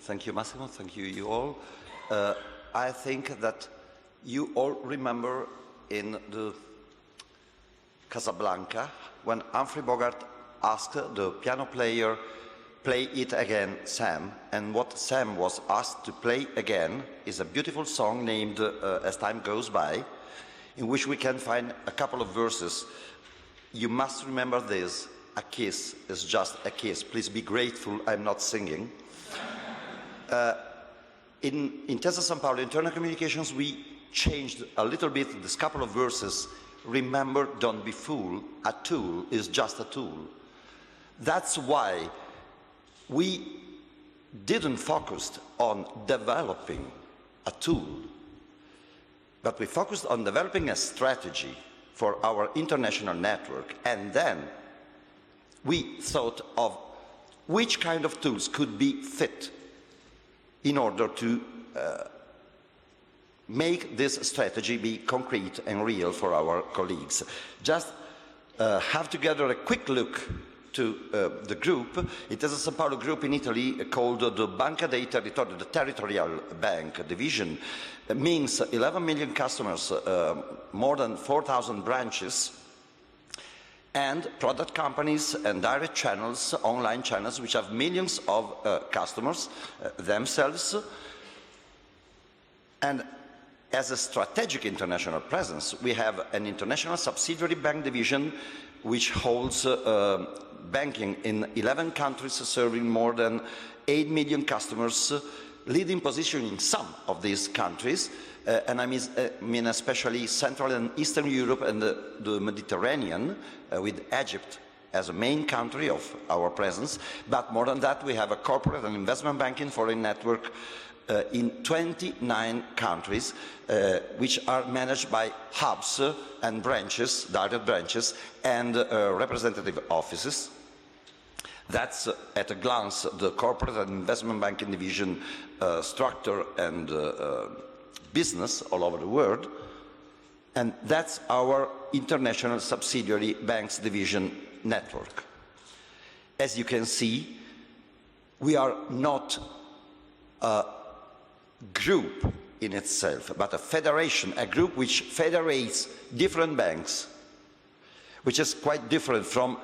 Thank you, Massimo. Thank you all. I think that you all remember in the Casablanca when Humphrey Bogart asked the piano player, "Play it again, Sam." And what Sam was asked to play again is a beautiful song named As Time Goes By, in which we can find a couple of verses. You must remember this: a kiss is just a kiss. Please be grateful I'm not singing. In Intesa Sanpaolo, internal communications, we changed a little bit this couple of verses. Remember, don't be fooled. A tool is just a tool. That's why we didn't focus on developing a tool, but we focused on developing a strategy for our international network, and then we thought of which kind of tools could be fit in order to make this strategy be concrete and real for our colleagues. Just have together a quick look to the group. It is a Sanpaolo group in Italy called the Banca dei Territori, the Territorial Bank division. It means 11 million customers, more than 4,000 branches, and product companies and direct channels, online channels, which have millions of customers themselves. And as a strategic international presence, we have an international subsidiary bank division which holds banking in 11 countries, serving more than 8 million customers, leading position in some of these countries, and I mean especially Central and Eastern Europe and the Mediterranean, with Egypt as a main country of our presence. But more than that, we have a corporate and investment banking foreign network in 29 countries, which are managed by hubs and branches, direct branches, and representative offices. That's, at a glance, the corporate and investment banking division structure and business all over the world. And that's our international subsidiary banks division network. As you can see, we are not a group in itself, but a federation, a group which federates different banks, which is quite different from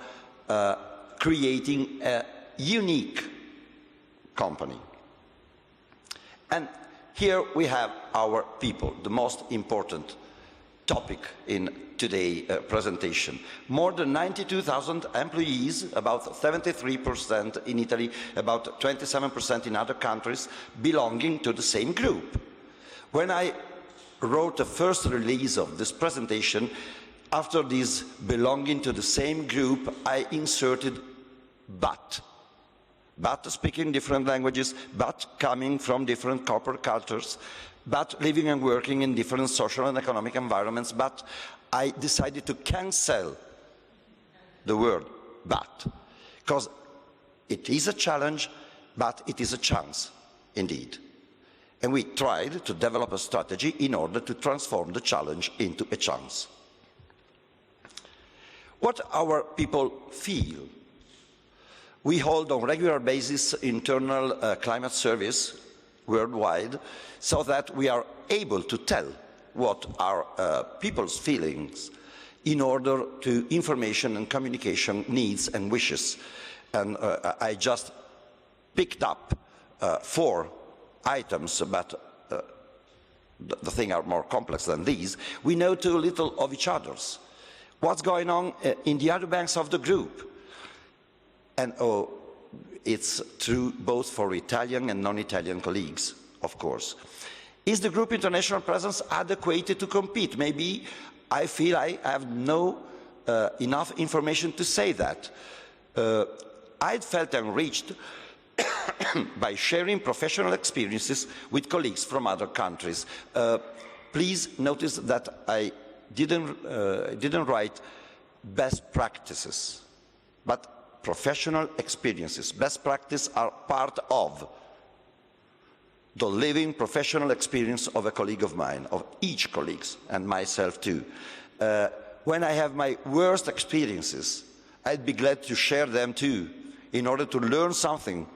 creating a unique company. And here we have our people, the most important topic in today's presentation. More than 92,000 employees, about 73% in Italy, about 27% in other countries, belonging to the same group. When I wrote the first release of this presentation, after this belonging to the same group, I inserted but speaking different languages, but coming from different corporate cultures, but living and working in different social and economic environments. But I decided to cancel the word but, because it is a challenge, but it is a chance indeed. And we tried to develop a strategy in order to transform the challenge into a chance. What our people feel. We hold on a regular basis internal climate surveys worldwide, so that we are able to tell what are people's feelings in order to information and communication needs and wishes. And I just picked up 4 items, but the things are more complex than these. We know too little of each other's. What's going on in the other banks of the group? And it's true both for Italian and non-Italian colleagues, of course. Is the group international presence adequate to compete? Maybe I feel I have no enough information to say that. I felt enriched by sharing professional experiences with colleagues from other countries. Please notice that I didn't write best practices, but professional experiences. Best practice are part of the living professional experience of a colleague of mine, of each colleague, and myself too. When I have my worst experiences, I'd be glad to share them too, in order to learn something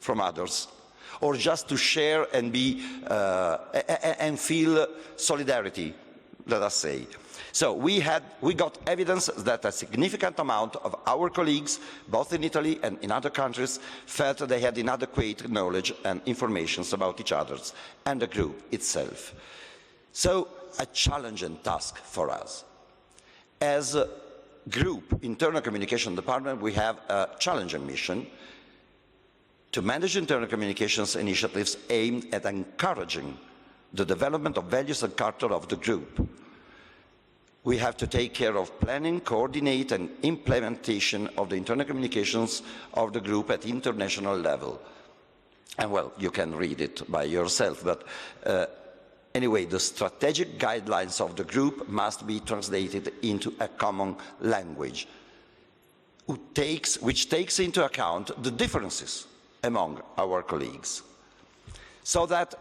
from others. or just to share and and feel solidarity, let us say. So we got evidence that a significant amount of our colleagues, both in Italy and in other countries, felt they had inadequate knowledge and information about each other and the group itself. So a challenging task for us. As a group, internal communication department, we have a challenging mission to manage internal communications initiatives aimed at encouraging the development of values and character of the group. We have to take care of planning, coordinate and implementation of the internal communications of the group at international level. And well, you can read it by yourself, but anyway, the strategic guidelines of the group must be translated into a common language, which takes into account the differences among our colleagues. So that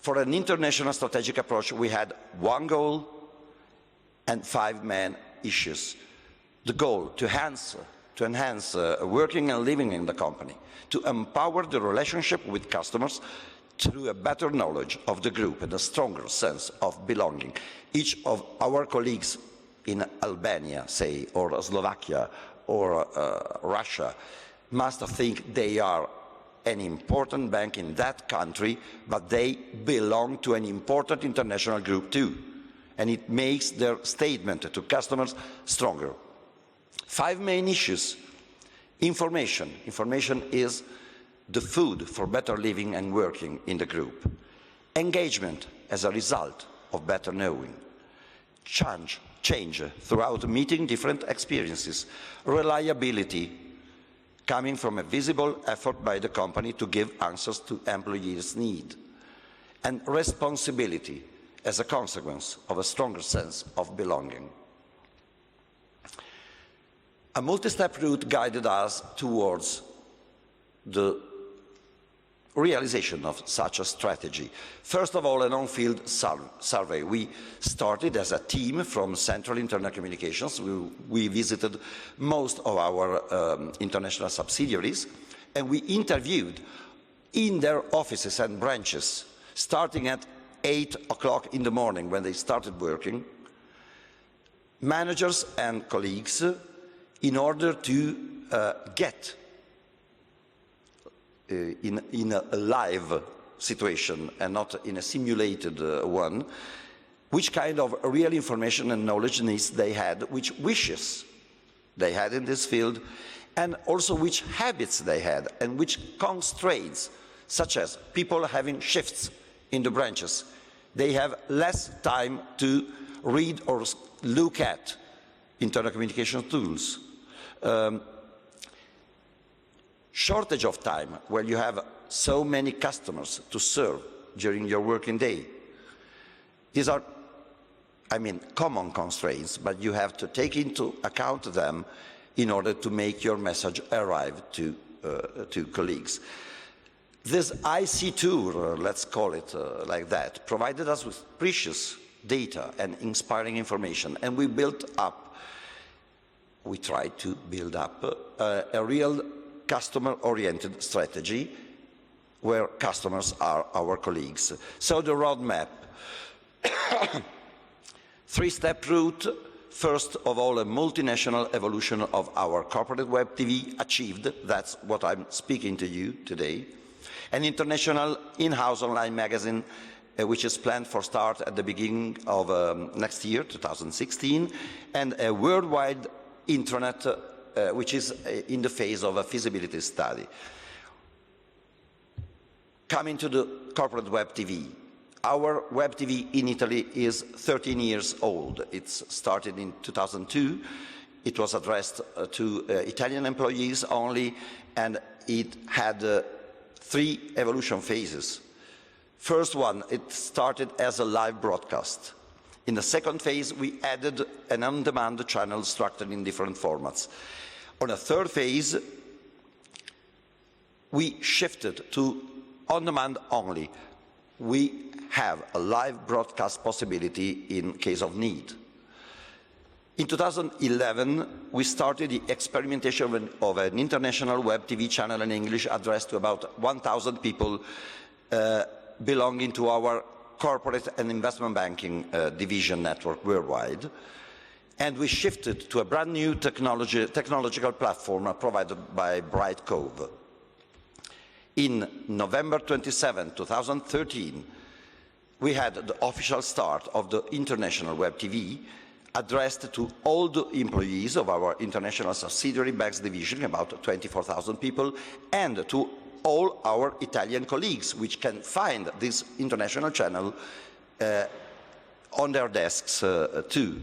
for an international strategic approach, we had one goal and 5 main issues. The goal to enhance working and living in the company, to empower the relationship with customers through a better knowledge of the group and a stronger sense of belonging. Each of our colleagues in Albania, say, or Slovakia, or Russia, must think they are an important bank in that country, but they belong to an important international group too. And it makes their statement to customers stronger. 5 main issues. Information. Information is the food for better living and working in the group. Engagement as a result of better knowing. Change throughout meeting different experiences. Reliability, coming from a visible effort by the company to give answers to employees' need. And responsibility, as a consequence of a stronger sense of belonging. A multi-step route guided us towards the realization of such a strategy. First of all, an on-field survey. We started as a team from Central Internal Communications. We visited most of our international subsidiaries, and we interviewed in their offices and branches, starting at 8 o'clock in the morning when they started working, managers and colleagues, in order to get in a live situation and not in a simulated one, which kind of real information and knowledge needs they had, which wishes they had in this field, and also which habits they had and which constraints, such as people having shifts in the branches. They have less time to read or look at internal communication tools. Shortage of time when you have so many customers to serve during your working day. These are, common constraints, but you have to take into account them in order to make your message arrive to colleagues. This IC tour, let's call it like that, provided us with precious data and inspiring information, and we tried to build up a real customer-oriented strategy where customers are our colleagues. So the roadmap, 3-step route. First of all, a multinational evolution of our corporate web TV achieved. That's what I'm speaking to you today. An international in-house online magazine, which is planned for start at the beginning of next year, 2016, and a worldwide intranet, which is in the phase of a feasibility study. Coming to the corporate web TV. Our web TV in Italy is 13 years old. It started in 2002. It was addressed to Italian employees only, and it had 3 evolution phases. First one, it started as a live broadcast. In the second phase, we added an on-demand channel structured in different formats. On a third phase, we shifted to on-demand only. We have a live broadcast possibility in case of need. In 2011, we started the experimentation of an international web TV channel in English addressed to about 1,000 people belonging to our corporate and investment banking division network worldwide. And we shifted to a brand new technological platform provided by Bright Cove. In November 27, 2013, we had the official start of the international web TV addressed to all the employees of our international subsidiary banks division, about 24,000 people, and to all our Italian colleagues, which can find this international channel on their desks too.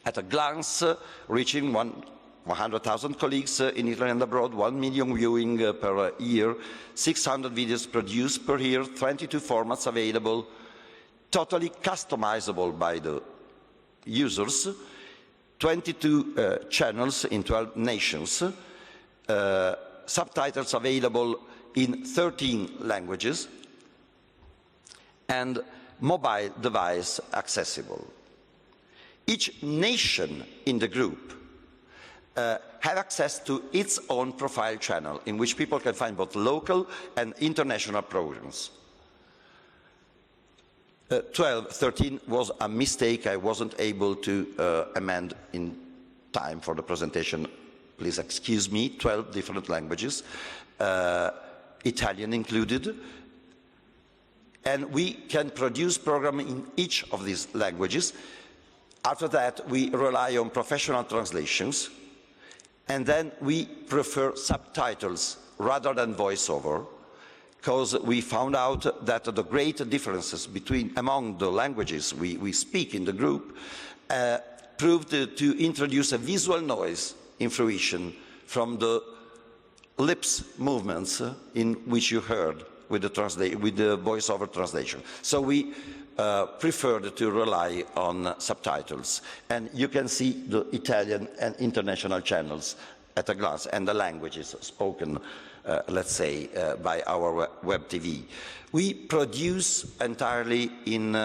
At a glance, reaching 100,000 colleagues in Italy and abroad, 1 million viewing per year, 600 videos produced per year, 22 formats available, totally customizable by the users, 22 channels in 12 nations, subtitles available in 13 languages, and mobile device accessible. Each nation in the group have access to its own profile channel in which people can find both local and international programs. 13 was a mistake I wasn't able to amend in time for the presentation. Please excuse me, 12 different languages, Italian included. And we can produce programs in each of these languages. After that, we rely on professional translations, and then we prefer subtitles rather than voiceover, because we found out that the great differences among the languages we speak in the group proved to introduce a visual noise in fruition from the lips movements in which you heard with the voiceover translation. So we preferred to rely on subtitles. And you can see the Italian and international channels at a glance, and the languages spoken, let's say, by our web TV. We produce entirely in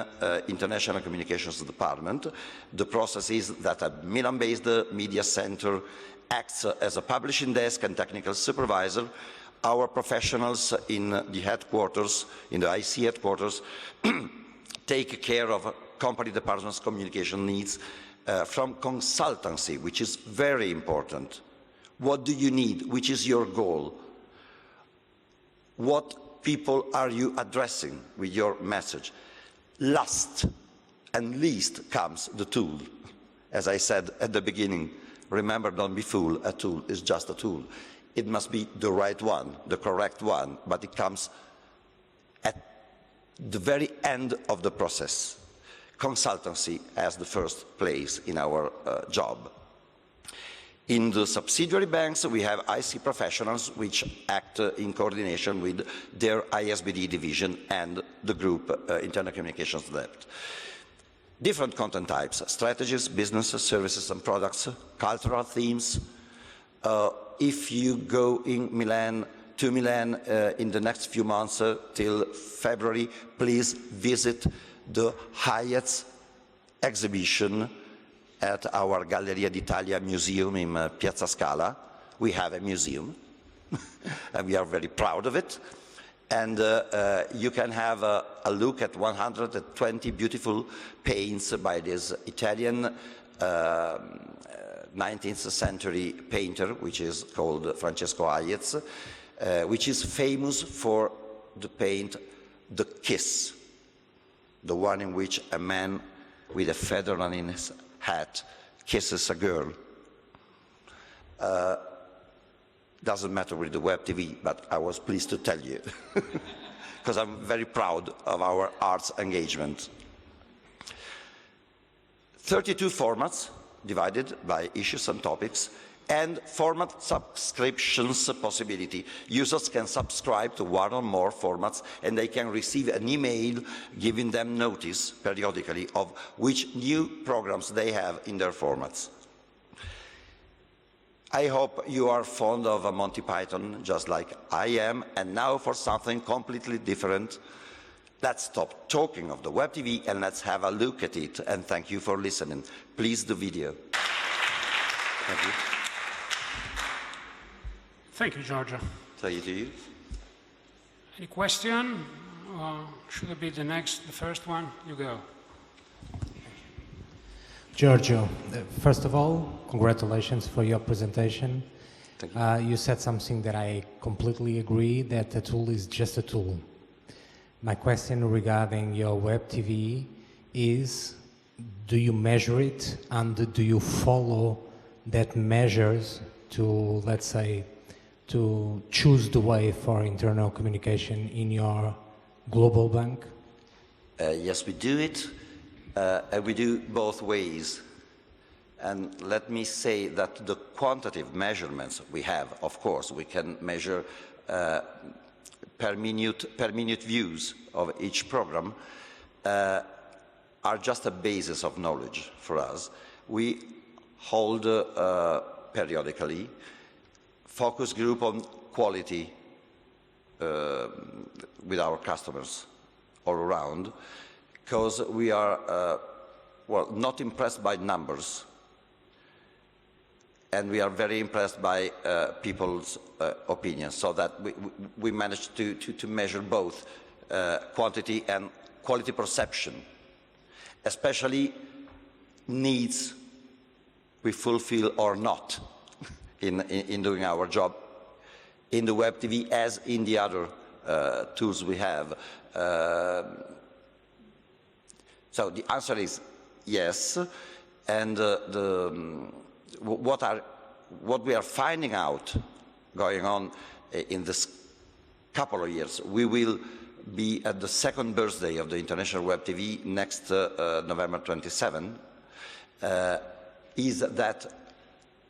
International Communications Department. The process is that a Milan-based media center acts as a publishing desk and technical supervisor. Our professionals in the headquarters, in the IC headquarters, take care of company departments' communication needs from consultancy, which is very important. What do you need? Which is your goal? What people are you addressing with your message? Last and least comes the tool. As I said at the beginning, remember, don't be fooled, a tool is just a tool. It must be the right one, the correct one, but it comes at the very end of the process. Consultancy has the first place in our job. In the subsidiary banks, we have IC professionals which act in coordination with their ISBD division and the group Internal Communications Department. Different content types, strategies, businesses, services and products, cultural themes. If you go to Milan in the next few months till February, please visit the Hyatt's exhibition at our Galleria d'Italia museum in Piazza Scala. We have a museum, and we are very proud of it. And you can have a look at 120 beautiful paints by this Italian 19th century painter, which is called Francesco Hayez, which is famous for the paint The Kiss, the one in which a man with a feather on his hat kisses a girl. Doesn't matter with the web TV, but I was pleased to tell you, because I'm very proud of our arts engagement. 32 formats divided by issues and topics, and format subscriptions possibility. Users can subscribe to one or more formats, and they can receive an email giving them notice periodically of which new programs they have in their formats. I hope you are fond of Monty Python, just like I am, and now for something completely different. let's stop talking of the web TV and let's have a look at it. And thank you for listening. Please, the video. Thank you. Thank you, Giorgio. So you do you. Any question? Should it be the first one? You go. Giorgio, first of all, congratulations for your presentation. Thank you. You said something that I completely agree, that a tool is just a tool. My question regarding your web TV is, do you measure it and do you follow that measures to, let's say, to choose the way for internal communication in your global bank? Yes, we do it, and we do both ways. And let me say that the quantitative measurements we have, of course, we can measure per minute views of each program, are just a basis of knowledge for us. We hold periodically focus group on quality with our customers all around, because we are well, not impressed by numbers, and we are very impressed by people's opinions, so that we managed to measure both quantity and quality perception, especially needs we fulfill or not in doing our job in the web TV as in the other tools we have. So the answer is yes, and what we are finding out going on in this couple of years, we will be at the second birthday of the International Web TV next November 27, is that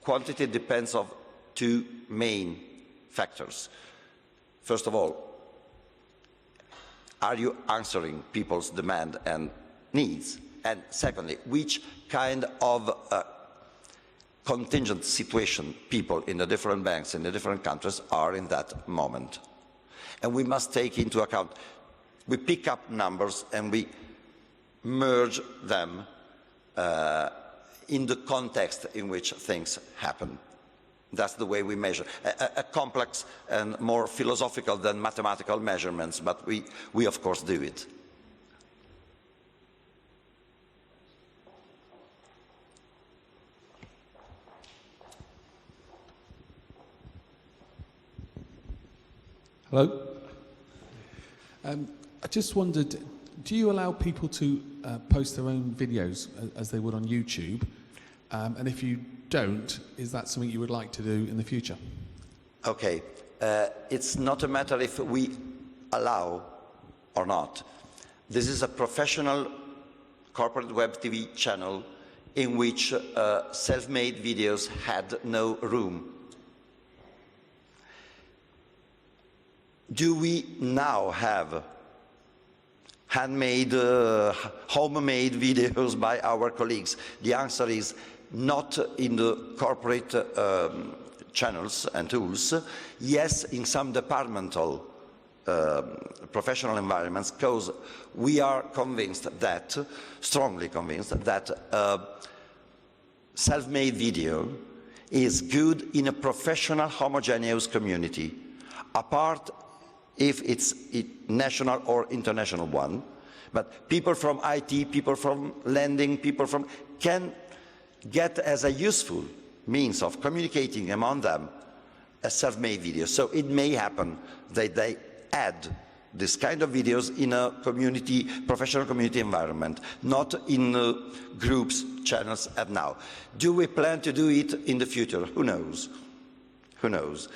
quantity depends on two main factors. First of all, are you answering people's demand and needs? And secondly, which kind of contingent situation people in the different banks in the different countries are in that moment. And we must take into account, we pick up numbers and we merge them in the context in which things happen. That's the way we measure. A complex and more philosophical than mathematical measurements, but we of course do it. Hello. I just wondered, do you allow people to post their own videos as they would on YouTube? And if you don't, is that something you would like to do in the future? Okay. It's not a matter if we allow or not. This is a professional corporate web TV channel in which self-made videos had no room. Do we now have handmade, homemade videos by our colleagues? The answer is not in the corporate channels and tools. Yes, in some departmental professional environments, because we are convinced that, strongly convinced, that self-made video is good in a professional homogeneous community, apart if it's a national or international one. But people from IT, people from lending, people from can get as a useful means of communicating among them a self-made video. So it may happen that they add this kind of videos in a community, professional community environment, not in groups, channels as now. Do we plan to do it in the future? Who knows? Who knows?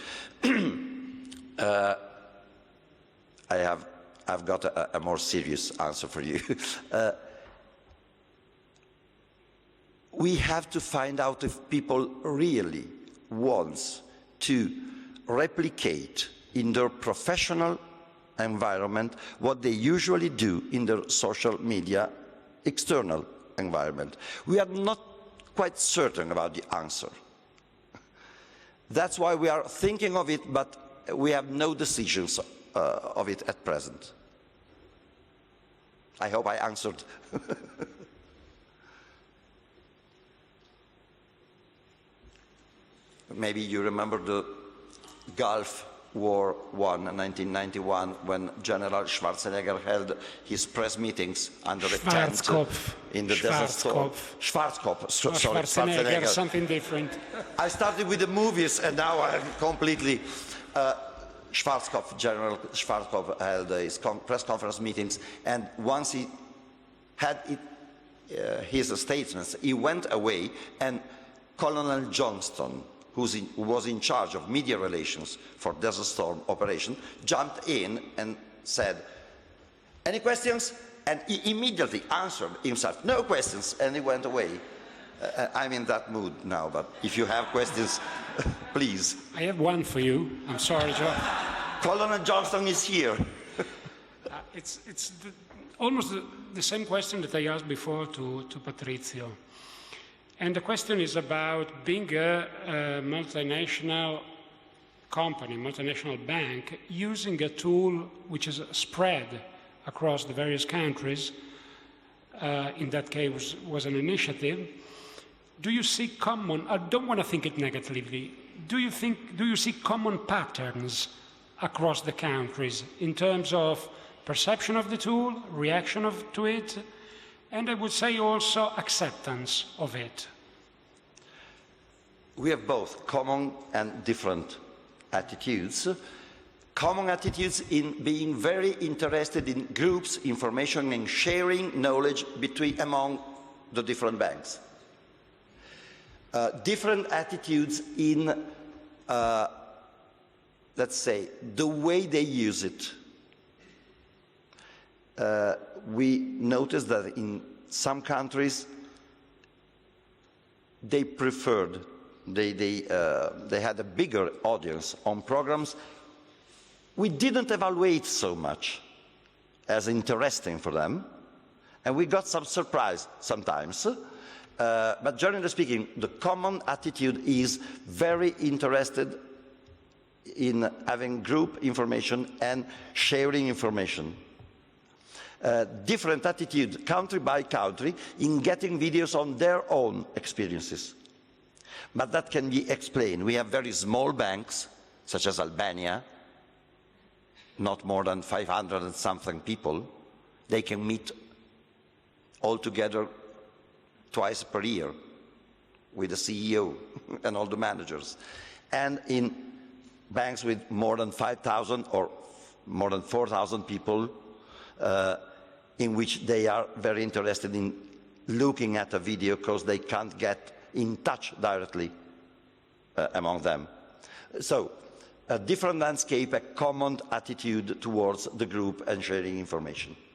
I've got a more serious answer for you. We have to find out if people really want to replicate in their professional environment what they usually do in their social media external environment. We are not quite certain about the answer. That's why we are thinking of it, but we have no decisions of it at present. I hope I answered. Maybe you remember the Gulf War I in 1991 when General Schwarzenegger held his press meetings under a tent in the Desert Storm. Schwarzkopf. Sorry, Schwarzenegger, something different. I started with the movies and now I'm completely... Schwarzkopf, General Schwarzkopf held his press conference meetings, and once he had his statements, he went away, and Colonel Johnston, who was in charge of media relations for Desert Storm operation, jumped in and said, "Any questions?" And he immediately answered himself, "No questions," and he went away. I'm in that mood now, but if you have questions, please. I have one for you. I'm sorry, Joe. Colonel Johnston is here. It's almost the same question that I asked before to Patrizio. And the question is about being a multinational company, multinational bank, using a tool which is spread across the various countries. In that case, was an initiative. Do you see common, I don't want to think it negatively, do you see common patterns across the countries in terms of perception of the tool, reaction to it, and I would say also acceptance of it? We have both common and different attitudes. Common attitudes in being very interested in groups, information, and sharing knowledge among the different banks. Different attitudes in, let's say, the way they use it. We noticed that in some countries they preferred, they had a bigger audience on programs we didn't evaluate so much as interesting for them, and we got some surprise sometimes. But generally speaking, the common attitude is very interested in having group information and sharing information. Different attitude, country by country, in getting videos on their own experiences. But that can be explained. We have very small banks, such as Albania, not more than 500 and something people. They can meet all together twice per year with the CEO and all the managers. And in banks with more than 5,000 or more than 4,000 people, in which they are very interested in looking at a video because they can't get in touch directly among them. So, a different landscape, a common attitude towards the group and sharing information.